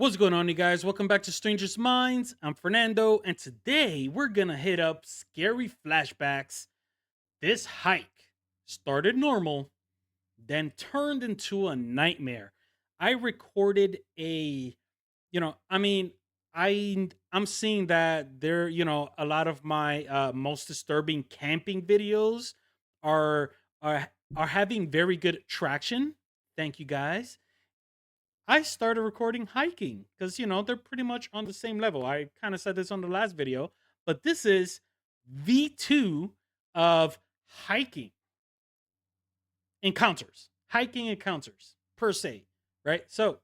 What's going on, you guys? Welcome back to Strangers Minds. I'm Fernando, and today we're gonna hit up scary flashbacks. This hike started normal, then turned into a nightmare. I recorded I'm seeing that a lot of my most disturbing camping videos are are are having very good traction. Thank you guys. I started recording hiking because they're pretty much on the same level. I kind of said this on the last video, but this is V2 of hiking hiking encounters per se, right? So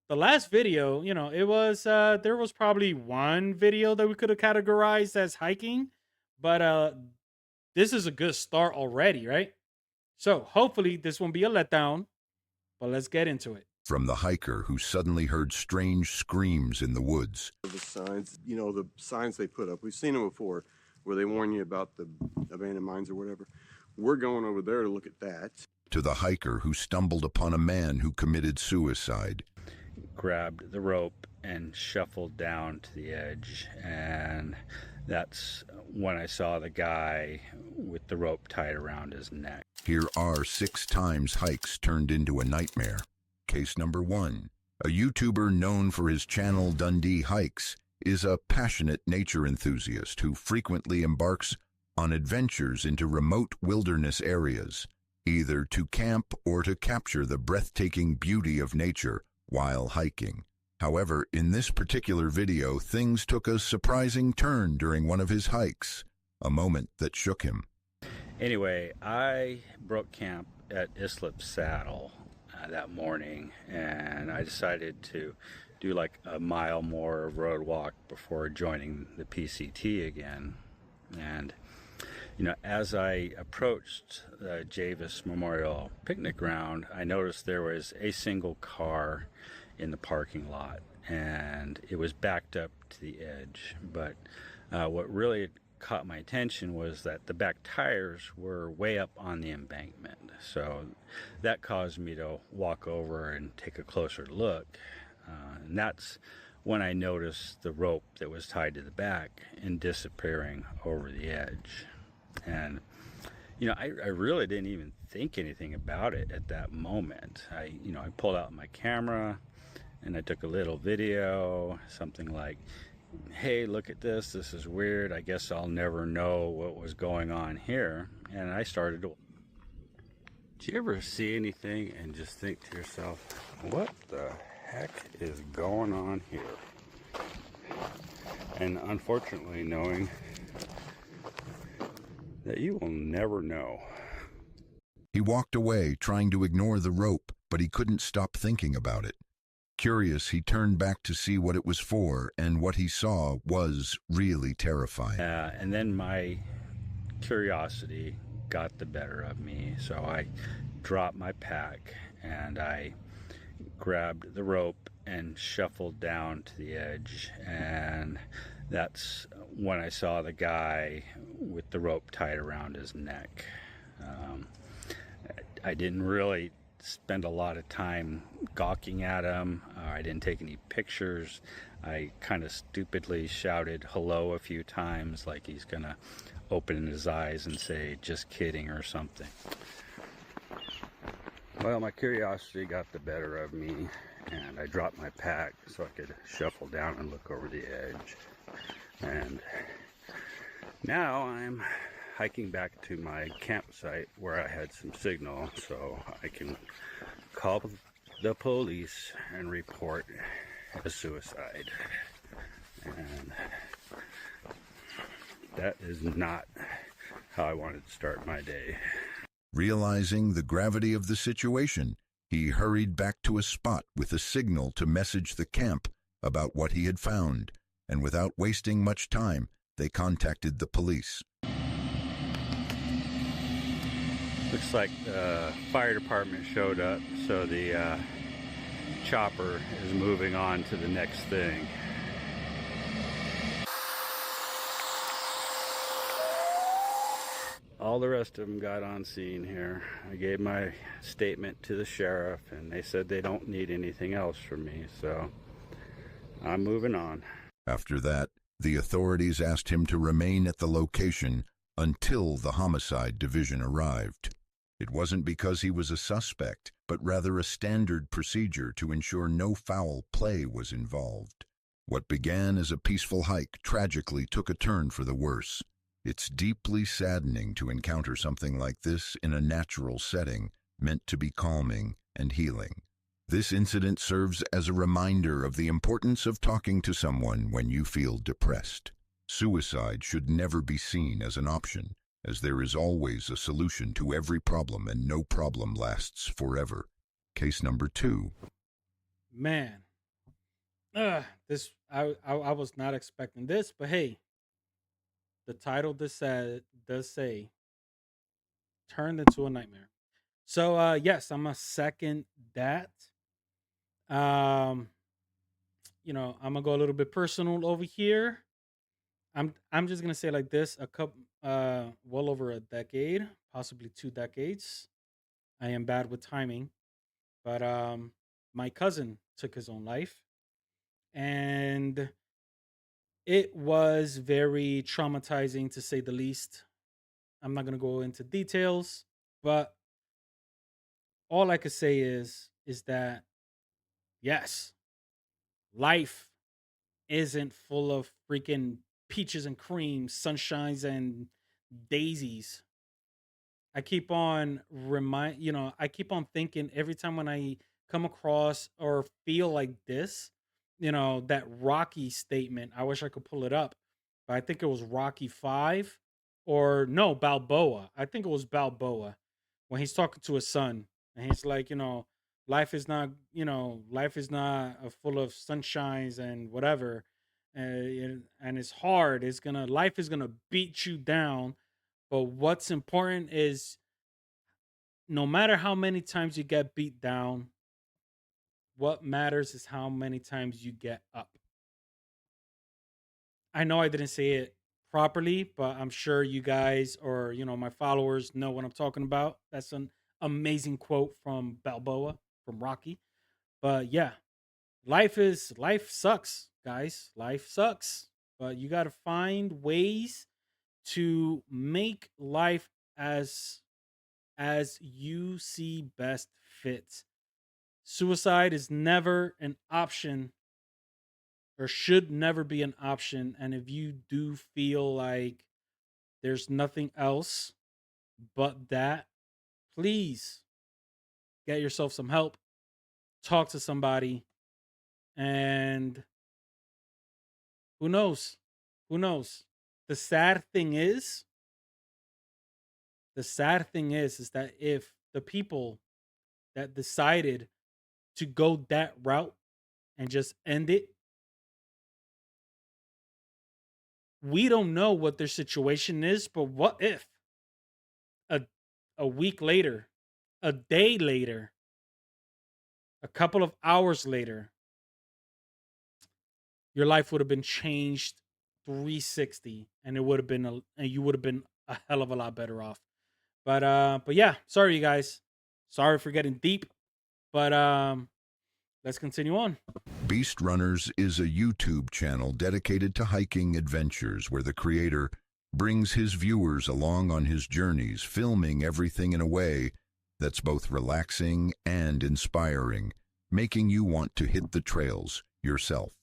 the last video, it was there was probably one video that we could have categorized as hiking, but this is a good start already, right? So hopefully this won't be a letdown, but let's get into it. From the hiker who suddenly heard strange screams in the woods. The signs, the signs they put up. We've seen them before where they warn you about the abandoned mines or whatever. We're going over there to look at that. To the hiker who stumbled upon a man who committed suicide. Grabbed the rope and shuffled down to the edge, and that's when I saw the guy with the rope tied around his neck. Here are 6 times hikes turned into a nightmare. Case number 1. A YouTuber known for his channel Dundee Hikes is a passionate nature enthusiast who frequently embarks on adventures into remote wilderness areas, either to camp or to capture the breathtaking beauty of nature while hiking. However, in this particular video, things took a surprising turn during one of his hikes, a moment that shook him. Anyway, I broke camp at Islip Saddle that morning, and I decided to do like a mile more of road walk before joining the PCT again. And as I approached the Javis Memorial Picnic Ground, I noticed there was a single car in the parking lot, and it was backed up to the edge. But what really caught my attention was that the back tires were way up on the embankment. So that caused me to walk over and take a closer look. And that's when I noticed the rope that was tied to the back and disappearing over the edge. And I really didn't even think anything about it at that moment. I pulled out my camera and I took a little video, something like, "Hey, look at this. This is weird. I guess I'll never know what was going on here." And I started to... Do you ever see anything and just think to yourself, what the heck is going on here? And unfortunately, knowing that you will never know. He walked away, trying to ignore the rope, but he couldn't stop thinking about it. Curious, he turned back to see what it was for, and what he saw was really terrifying. And then my curiosity got the better of me, so I dropped my pack and I grabbed the rope and shuffled down to the edge, and that's when I saw the guy with the rope tied around his neck. I didn't really spend a lot of time gawking at him. I didn't take any pictures. I kind of stupidly shouted hello a few times, like he's gonna open his eyes and say just kidding or something. Well, my curiosity got the better of me, and I dropped my pack so I could shuffle down and look over the edge. And now I'm hiking back to my campsite where I had some signal, so I can call the police and report a suicide. And that is not how I wanted to start my day. Realizing the gravity of the situation, he hurried back to a spot with a signal to message the camp about what he had found, and without wasting much time, they contacted the police. Looks like the fire department showed up, so the chopper is moving on to the next thing. All the rest of them got on scene here. I gave my statement to the sheriff, and they said they don't need anything else from me, so I'm moving on. After that, the authorities asked him to remain at the location until the homicide division arrived. It wasn't because he was a suspect, but rather a standard procedure to ensure no foul play was involved. What began as a peaceful hike tragically took a turn for the worse. It's deeply saddening to encounter something like this in a natural setting meant to be calming and healing. This incident serves as a reminder of the importance of talking to someone when you feel depressed. Suicide should never be seen as an option, as there is always a solution to every problem and no problem lasts forever. Case number 2. Man, this I was not expecting this, but hey, the title does say turned into a nightmare. So yes, I'm a second that. Um, I'm gonna go a little bit personal over here. I'm just gonna say like this: a couple, well over a decade, possibly 2 decades. I am bad with timing, but my cousin took his own life, and it was very traumatizing to say the least. I'm not gonna go into details, but all I could say is that yes, life isn't full of freaking peaches and cream, sunshines and daisies. I keep on thinking every time when I come across or feel like this, that Rocky statement. I wish I could pull it up, but I think it was Rocky 5 or no, Balboa. I think it was Balboa when he's talking to his son and he's like, life is not full of sunshines and whatever. And it's hard. Life is gonna beat you down, but what's important is no matter how many times you get beat down, what matters is how many times you get up. I know I didn't say it properly, but I'm sure you guys or my followers know what I'm talking about. That's an amazing quote from Balboa from Rocky. But yeah, life sucks, guys. Life sucks. But you got to find ways to make life as you see best fit. Suicide is never an option or should never be an option. And if you do feel like there's nothing else but that, please get yourself some help, talk to somebody, and who knows? Who knows? The sad thing is, is that if the people that decided to go that route and just end it, we don't know what their situation is, but what if a a week later, a day later, a couple of hours later, your life would have been changed 360 and and you would have been a hell of a lot better off. But yeah, sorry you guys. Sorry for getting deep, but let's continue on. Beast Runners is a YouTube channel dedicated to hiking adventures where the creator brings his viewers along on his journeys, filming everything in a way that's both relaxing and inspiring, making you want to hit the trails yourself.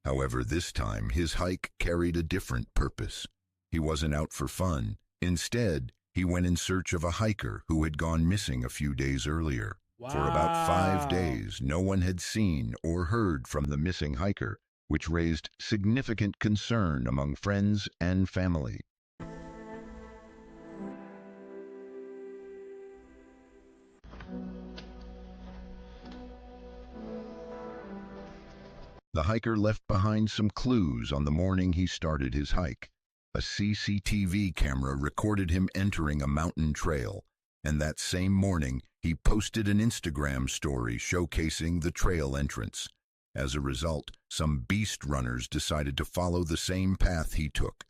However, this time his hike carried a different purpose. He wasn't out for fun. Instead, he went in search of a hiker who had gone missing a few days earlier. For about 5 Wow. days, no one had seen or heard from the missing hiker, which raised significant concern among friends and family. The hiker left behind some clues on the morning he started his hike. A CCTV camera recorded him entering a mountain trail, and that same morning he posted an Instagram story showcasing the trail entrance. As a result, some beast runners decided to follow the same path he took.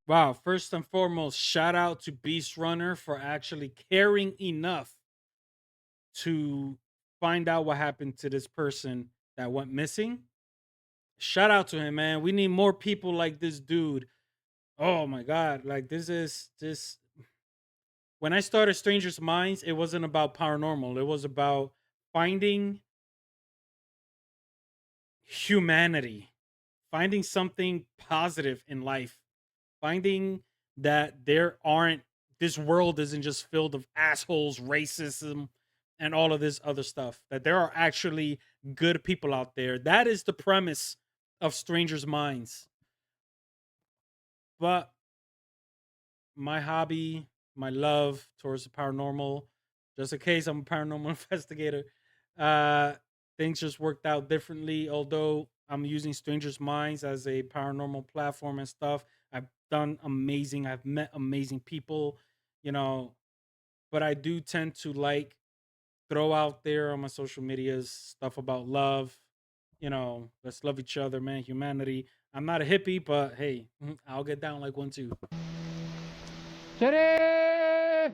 Wow, first and foremost, shout out to Beast Runner for actually caring enough to find out what happened to this person that went missing. Shout out to him, man. We need more people like this dude. Oh my god, like this is just when I started Strangers Minds, it wasn't about paranormal. It was about finding humanity, finding something positive in life, finding that there aren't this world isn't just filled of assholes, racism, and all of this other stuff. That there are actually good people out there. That is the premise of Strangers Minds. But my hobby, my love towards the paranormal, just in case I'm a paranormal investigator, uh, things just worked out differently. Although I'm using Strangers Minds as a paranormal platform and stuff, I've done amazing. I've met amazing people, you know, but I do tend to like throw out there on my social medias stuff about love. Let's love each other, man. Humanity. I'm not a hippie, but hey, I'll get down like one too. Sheriff!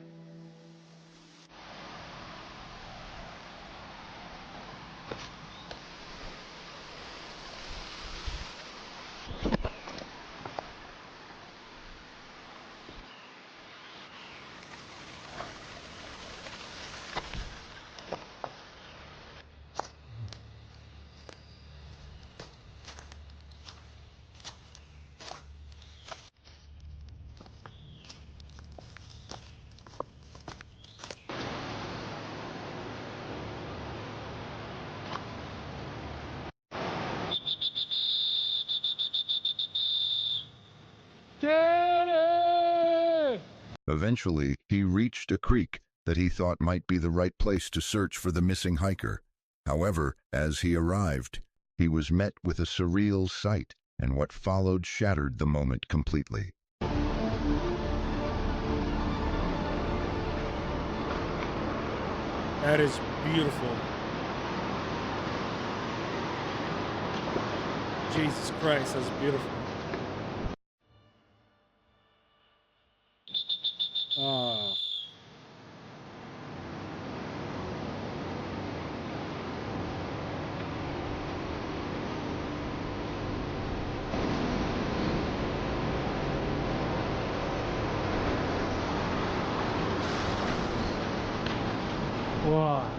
Sheriff! Eventually, he reached a creek that he thought might be the right place to search for the missing hiker. However, as he arrived, he was met with a surreal sight, and what followed shattered the moment completely. That is beautiful. Jesus Christ, that's beautiful. Oh, Wow.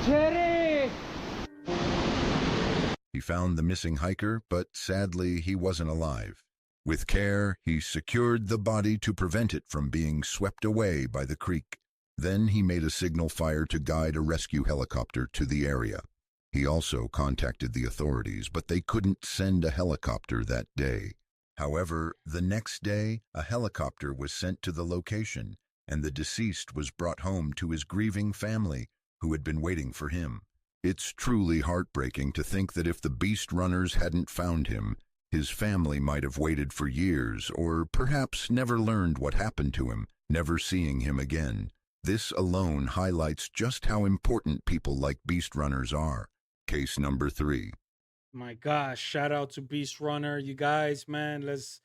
Sheriff! He found the missing hiker, but sadly, he wasn't alive. With care, he secured the body to prevent it from being swept away by the creek. Then he made a signal fire to guide a rescue helicopter to the area. He also contacted the authorities, but they couldn't send a helicopter that day. However, the next day, a helicopter was sent to the location, and the deceased was brought home to his grieving family, who had been waiting for him. It's truly heartbreaking to think that if the beast runners hadn't found him, his family might have waited for years, or perhaps never learned what happened to him, never seeing him again. This alone highlights just how important people like beast runners are. Case number 3. my gosh. Shout out to Beast Runner. You guys, man, let's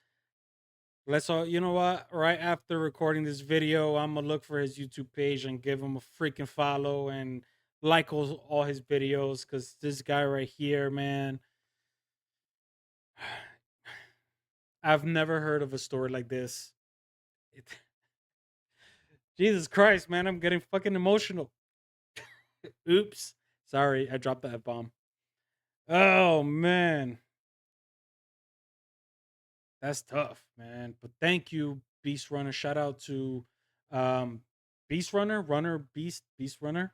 all you know what? Right after recording this video, I'm gonna look for his YouTube page and give him a freaking follow and like all his videos because this guy right here, man. I've never heard of a story like this. It, Jesus Christ, man, I'm getting fucking emotional. Oops. Sorry, I dropped the F bomb. Oh man. That's tough, man. But thank you, Beast Runner. Shout out to um Beast Runner, Beast Runner.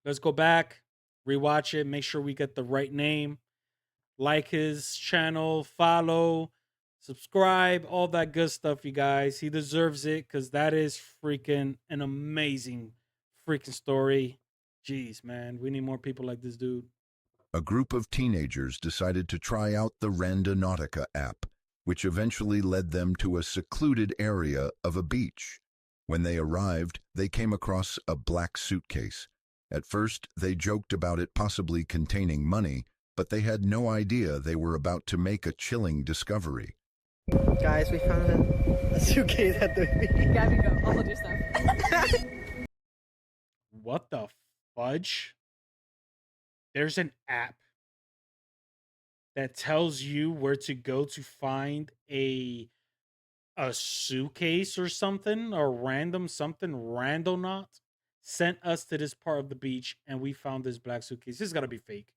Let's go back, rewatch it, make sure we get the right name. Like his channel, follow, subscribe, all that good stuff, you guys. He deserves it because that is freaking an amazing freaking story. Jeez, man, we need more people like this dude. A group of teenagers decided to try out the Randonautica app, which eventually led them to a secluded area of a beach. When they arrived, they came across a black suitcase. At first, they joked about it possibly containing money, but they had no idea they were about to make a chilling discovery. Guys, we found a suitcase at the beach. Gabby, go. I'll hold your stuff. What the fudge? There's an app that tells you where to go to find a suitcase or something, or random something randonaut sent us to this part of the beach and we found this black suitcase. This gotta be fake.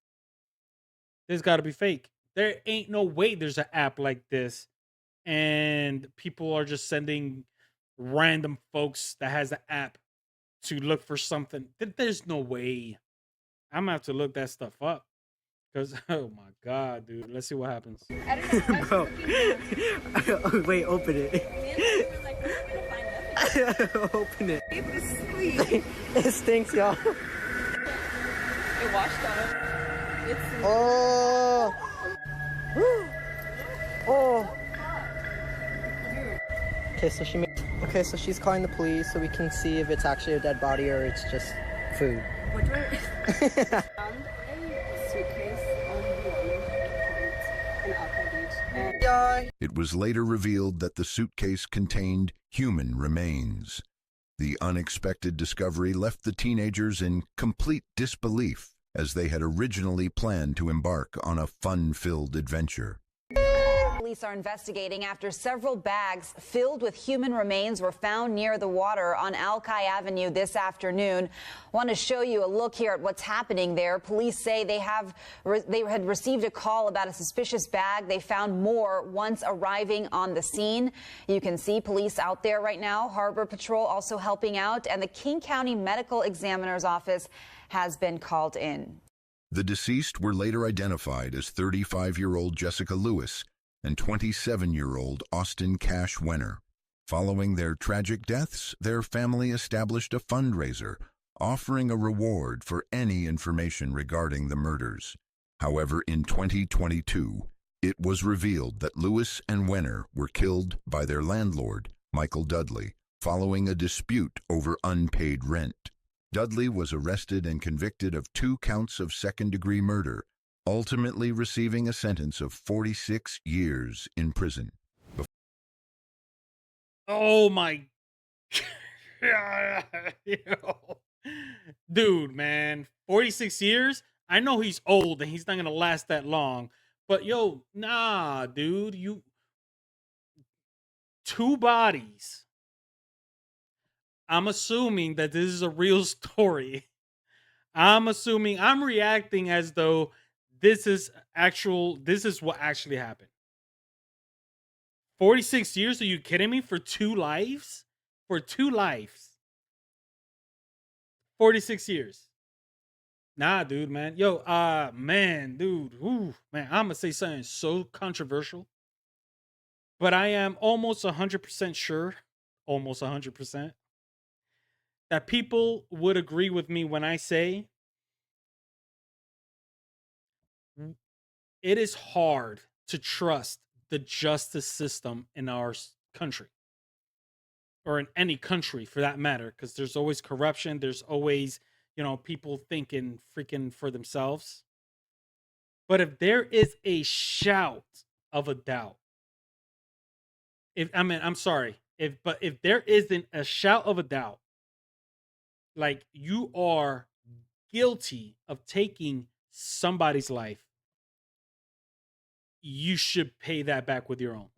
This gotta be fake. There ain't no way there's an app like this and people are just sending random folks that has the app to look for something. There's no way. I'm gonna have to look that stuff up. Because, oh my God, dude. Let's see what happens. I don't know. Bro. Wait, open it. We were like, we're gonna find nothing. Open it. Able to sleep. It stinks, y'all. It washed out. It's Oh. Oh. Okay, so she's calling the police so we can see if it's actually a dead body or it's just food. what do I found a suitcase on the point in Alpine Beach. And It was later revealed that the suitcase contained human remains. The unexpected discovery left the teenagers in complete disbelief, as they had originally planned to embark on a fun-filled adventure. Police are investigating after several bags filled with human remains were found near the water on Alki Avenue this afternoon. Want to show you a look here at what's happening there. Police say they had received a call about a suspicious bag. They found more once arriving on the scene. You can see police out there right now. Harbor Patrol also helping out, and the King County Medical Examiner's Office has been called in. The deceased were later identified as 35-year-old Jessica Lewis and 27-year-old Austin Cash Wenner. Following their tragic deaths, their family established a fundraiser, offering a reward for any information regarding the murders. However, in 2022, it was revealed that Lewis and Wenner were killed by their landlord, Michael Dudley, following a dispute over unpaid rent. Dudley was arrested and convicted of 2 counts of second-degree murder, ultimately receiving a sentence of 46 years in prison. Oh my. Dude, man. 46 years? I know he's old and he's not going to last that long. But yo, nah, dude. 2 bodies. I'm assuming that this is a real story. I'm reacting as though this is what actually happened. 46 years? Are you kidding me? For 2 lives? For 2 lives. 46 years. Nah, dude, man. Yo, man, dude. Ooh, man, I'm gonna say something so controversial. But I am almost 100% sure, almost 100%, that people would agree with me when I say it is hard to trust the justice system in our country, or in any country for that matter, because there's always corruption. There's always, people thinking freaking for themselves. But if there is a shout of a doubt, I'm sorry, if there isn't a shout of a doubt, like you are guilty of taking somebody's life, you should pay that back with your own.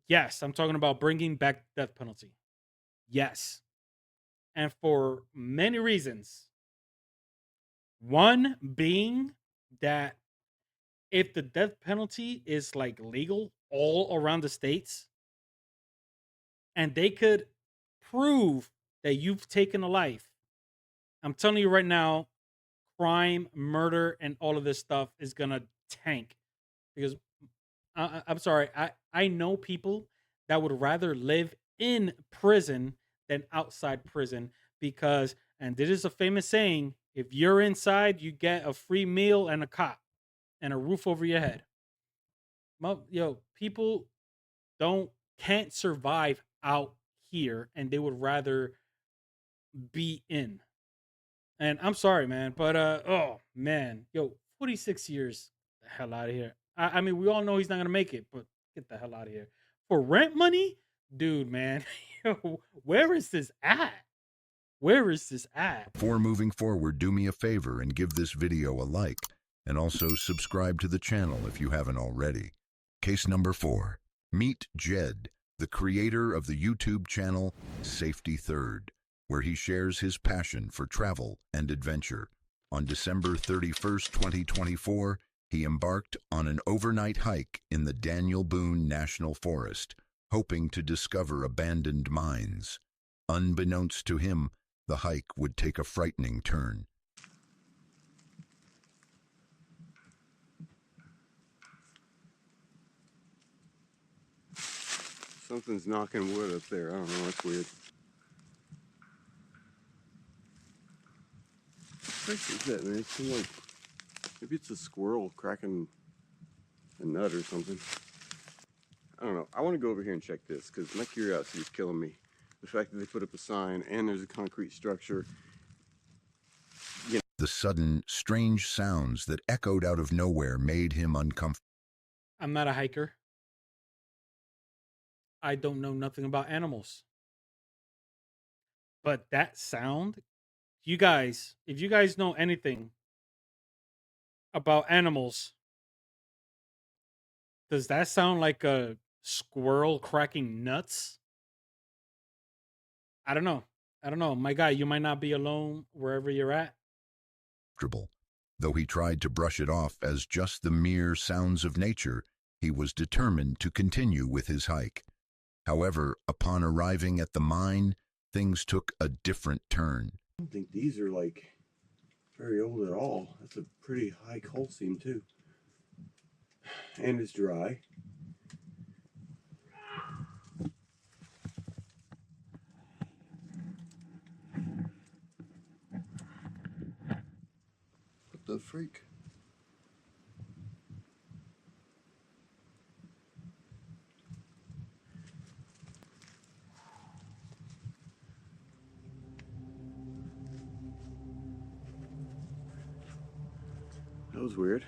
Yes, I'm talking about bringing back the death penalty. Yes. And for many reasons. One being that if the death penalty is like legal all around the states, and they could prove that you've taken a life, I'm telling you right now, crime, murder, and all of this stuff is gonna tank, because I'm sorry. I know people that would rather live in prison than outside prison because, and this is a famous saying: if you're inside, you get a free meal and a cot and a roof over your head. Yo, people don't can't survive out here, and they would rather be in. And I'm sorry, man, but oh man, yo, 46 years, the hell out of here. I mean, we all know he's not gonna make it, but get the hell out of here for rent money, dude, man. Yo, where is this at? Where is this at? Before moving forward, do me a favor and give this video a like, and also subscribe to the channel if you haven't already. Case number 4. Meet Jed, the creator of the YouTube channel Safety Third, where he shares his passion for travel and adventure. On December 31st, 2024, he embarked on an overnight hike in the Daniel Boone National Forest, hoping to discover abandoned mines. Unbeknownst to him, the hike would take a frightening turn. Something's knocking wood up there. I don't know. That's weird. What is that, man? It seems like maybe it's a squirrel cracking a nut or something. I don't know. I want to go over here and check this because my curiosity is killing me. The fact that they put up a sign and there's a concrete structure. The sudden, strange sounds that echoed out of nowhere made him uncomfortable. I'm not a hiker. I don't know nothing about animals. But that sound, you guys, if you guys know anything about animals, does that sound like a squirrel cracking nuts? I don't know. I don't know. My guy, you might not be alone wherever you're at. Though he tried to brush it off as just the mere sounds of nature, he was determined to continue with his hike. However, upon arriving at the mine, things took a different turn. I don't think these are like very old at all. That's a pretty high coal seam too. And it's dry. What the freak? That was weird.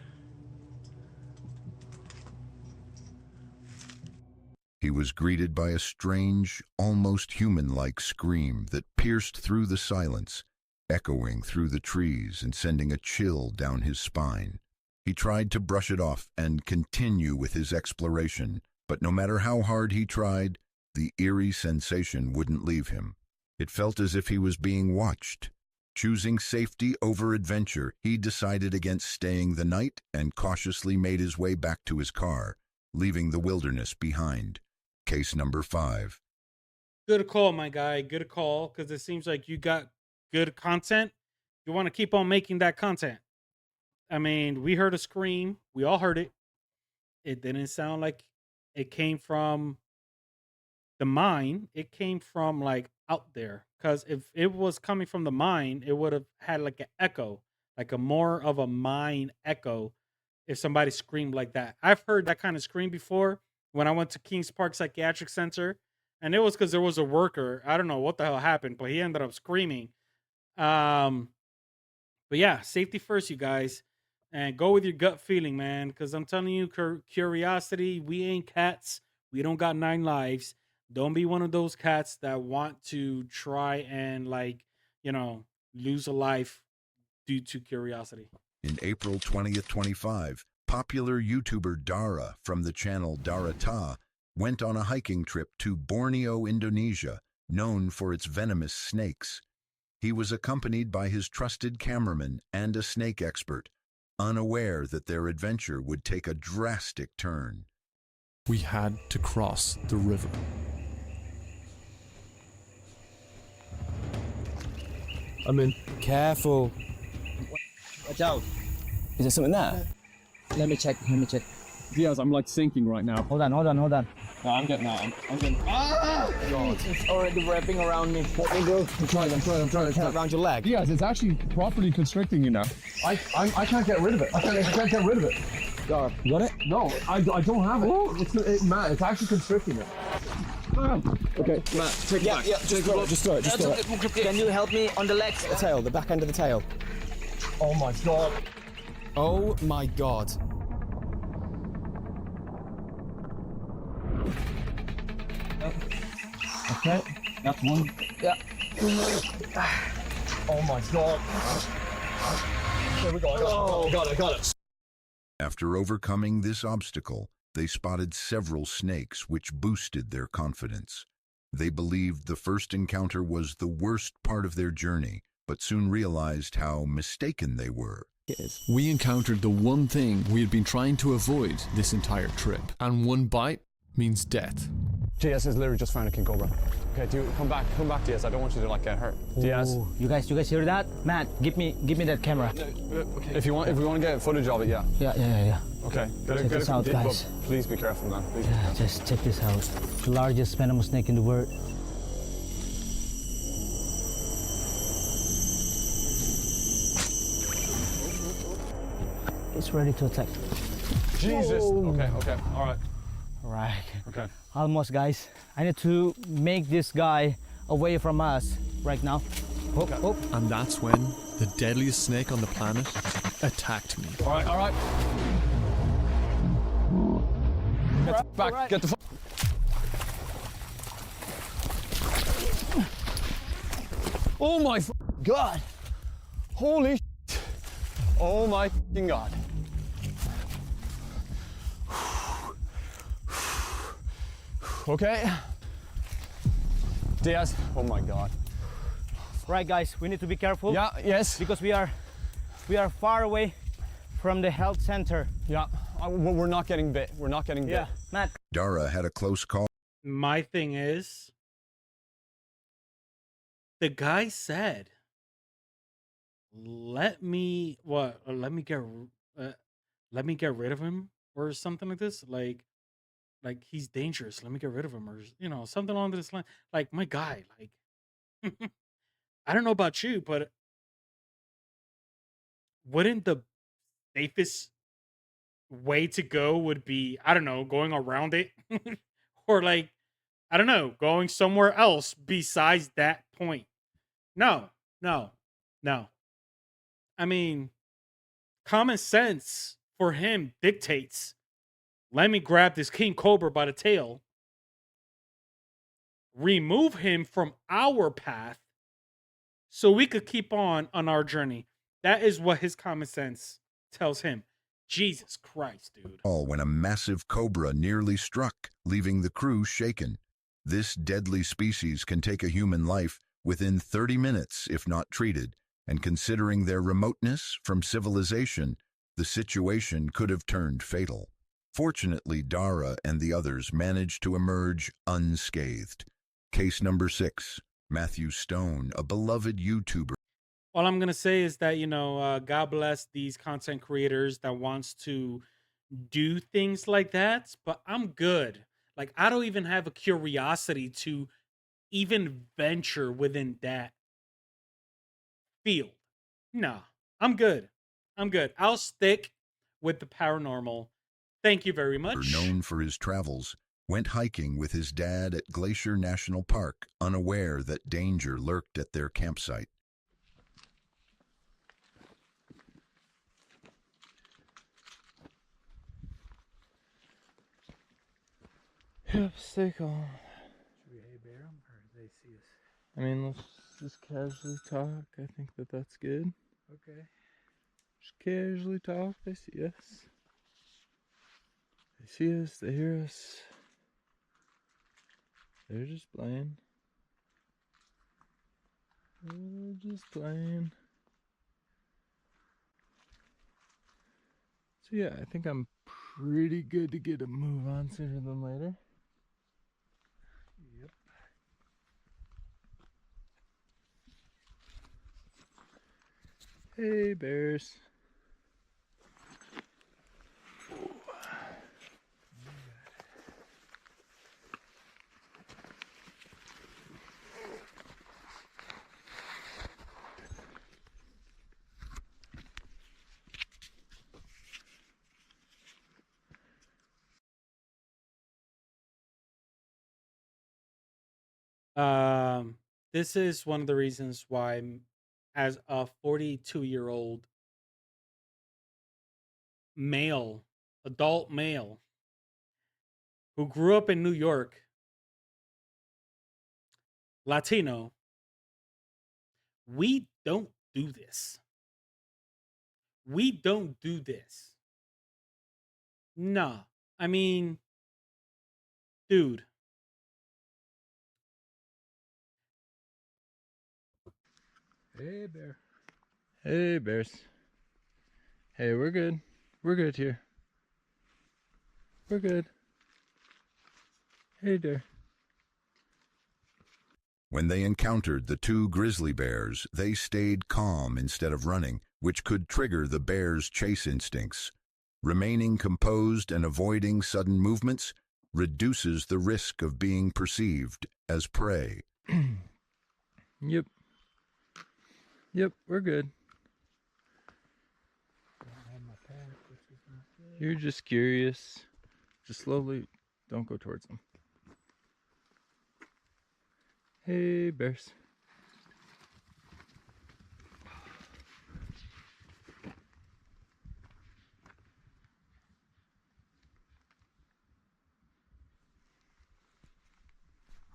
He was greeted by a strange, almost human-like scream that pierced through the silence, echoing through the trees and sending a chill down his spine. He tried to brush it off and continue with his exploration, but no matter how hard he tried, the eerie sensation wouldn't leave him. It felt as if he was being watched. Choosing safety over adventure, he decided against staying the night and cautiously made his way back to his car, leaving the wilderness behind. Case number 5. Good call, my guy. Good call, because it seems like you got good content. You want to keep on making that content. I mean, we heard a scream. We all heard it. It didn't sound like it came from the mine. It came from like out there. Because if it was coming from the mine, it would have had like an echo, like a more of a mine echo if somebody screamed like that. I've heard that kind of scream before when I went to Kings Park Psychiatric Center. And it was because there was a worker. I don't know what the hell happened, but he ended up screaming. But yeah, safety first, you guys. And go with your gut feeling, man. Because I'm telling you, curiosity, we ain't cats. We don't got 9 lives. Don't be one of those cats that want to try and, like, lose a life due to curiosity. In April 20th, 25, popular YouTuber Dara from the channel Darata went on a hiking trip to Borneo, Indonesia, known for its venomous snakes. He was accompanied by his trusted cameraman and a snake expert, unaware that their adventure would take a drastic turn. We had to cross the river. I'm in. Careful. Watch out. Is there something there? Let me check. Diaz, I'm like sinking right now. Hold on. No, I'm getting out. I'm getting. Ah! God. It's already wrapping around me. Let me go. I'm trying. Around your leg. Diaz, it's actually properly constricting you now. I can't get rid of it. I can't get rid of it. You got it? No, I don't have it. Matt, it's actually constricting it. Okay, Matt, take it back. Yeah, just throw it. Can you help me on the legs? The tail, the back end of the tail. Oh my god. Oh my god. Okay, that's one. Yeah. Oh my god. There we go. Got it. After overcoming this obstacle, they spotted several snakes which boosted their confidence. They believed the first encounter was the worst part of their journey, but soon realized how mistaken they were. We encountered the one thing we had been trying to avoid this entire trip, and one bite means death. Diaz has literally just found a king cobra. Okay, come back, Diaz. I don't want you to like get hurt. Diaz. Ooh, you guys hear that? Matt, give me that camera. If you want to get footage of it, yeah. Yeah. Okay. Check this out, guys. Please be careful, man. Please be Yeah, careful. just check this out. The largest venomous snake in the world. It's ready to attack. Jesus. Whoa. Okay. All right. Right. Okay. Almost, guys. I need to make this guy away from us right now. Oh. And that's when the deadliest snake on the planet attacked me. All right. Get back. All right. Get the. Oh my God! Holy shit. Oh my God! Okay. Diaz. Oh my God. Right, guys. We need to be careful. Yeah. Yes. Because we are far away from the health center. Yeah. We're not getting bit. We're not getting bit. Yeah, Matt. Dara had a close call. My thing is, the guy said, let me get rid of him or something like this. Like he's dangerous. Let me get rid of him, or something along this line. Like, my guy, like, I don't know about you, but wouldn't the safest way to go would be, I don't know, going around it, or like, I don't know, going somewhere else besides that point? No. I mean, common sense for him dictates, let me grab this king cobra by the tail, remove him from our path so we could keep on our journey. That is what his common sense tells him. Jesus Christ, dude. When a massive cobra nearly struck, leaving the crew shaken. This deadly species can take a human life within 30 minutes if not treated, and considering their remoteness from civilization, the situation could have turned fatal. Fortunately, Dara and the others managed to emerge unscathed. Case number 6, Matthew Stone, a beloved YouTuber. All I'm going to say is that, God bless these content creators that wants to do things like that, but I'm good. Like, I don't even have a curiosity to even venture within that field. No, I'm good. I'll stick with the paranormal. Thank you very much. Known for his travels, went hiking with his dad at Glacier National Park, unaware that danger lurked at their campsite. Yep, stay calm. Should we hey bear them or do they see us? I mean, let's just casually talk. I think that's good. Okay. Just casually talk. They see us. They see us. They hear us. They're just playing. They're just playing. So yeah, I think I'm pretty good to get a move on sooner than later. Yep. Hey bears. This is one of the reasons why, as a 42-year-old male, adult male who grew up in New York, Latino, we don't do this. We don't do this. Nah. I mean, dude. Hey, bear. Hey, bears. Hey, we're good. We're good here. We're good. Hey there. When they encountered the two grizzly bears, they stayed calm instead of running, which could trigger the bears' chase instincts. Remaining composed and avoiding sudden movements reduces the risk of being perceived as prey. Yep. Yep, we're good. You're just curious. Just slowly, don't go towards them. Hey, bears.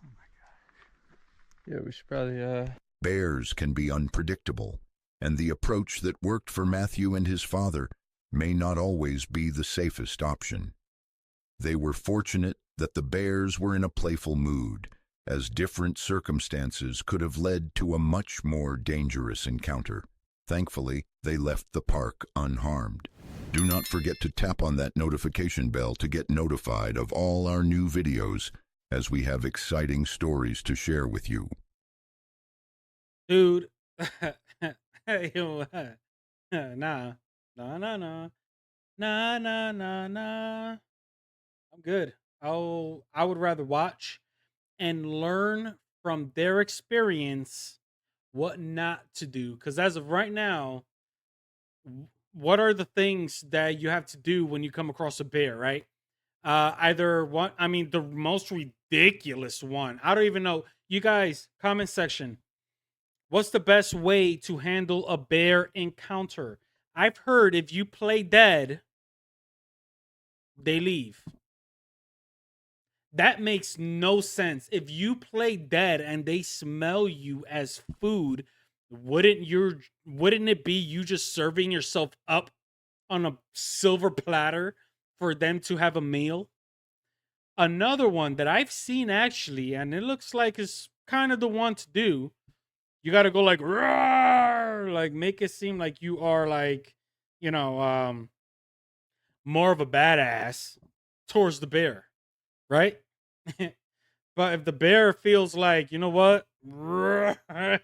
Oh my god. Yeah, we should probably, Bears can be unpredictable, and the approach that worked for Matthew and his father may not always be the safest option. They were fortunate that the bears were in a playful mood, as different circumstances could have led to a much more dangerous encounter. Thankfully, they left the park unharmed. Do not forget to tap on that notification bell to get notified of all our new videos, as we have exciting stories to share with you. Dude. Hey, yo, nah. Nah, nah, nah. Nah, nah, nah, nah. I'm good. I would rather watch and learn from their experience what not to do. Because as of right now, what are the things that you have to do when you come across a bear, right? Either one, I mean, the most ridiculous one. I don't even know. You guys, comment section. What's the best way to handle a bear encounter? I've heard if you play dead, they leave. That makes no sense. If you play dead and they smell you as food, wouldn't it be you just serving yourself up on a silver platter for them to have a meal? Another one that I've seen actually, and it looks like it's kind of the one to do. You got to go like roar, like make it seem like you are like, you know, more of a badass towards the bear, right? But if the bear feels like, you know what?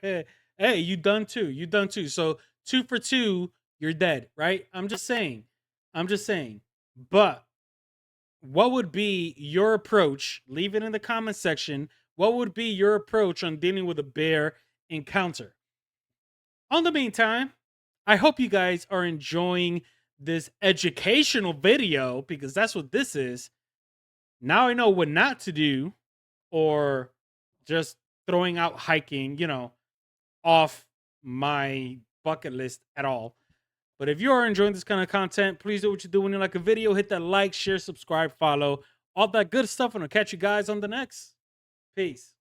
Hey, you done too. You done too. So 2 for 2, you're dead, right? I'm just saying. I'm just saying. But what would be your approach? Leave it in the comment section. What would be your approach on dealing with a bear encounter? On the meantime, I hope you guys are enjoying this educational video because that's what this is. Now I know what not to do or just throwing out hiking, off my bucket list at all. But if you are enjoying this kind of content, please do what you do when you like a video. Hit that like, share, subscribe, follow, all that good stuff. And I'll catch you guys on the next. Peace.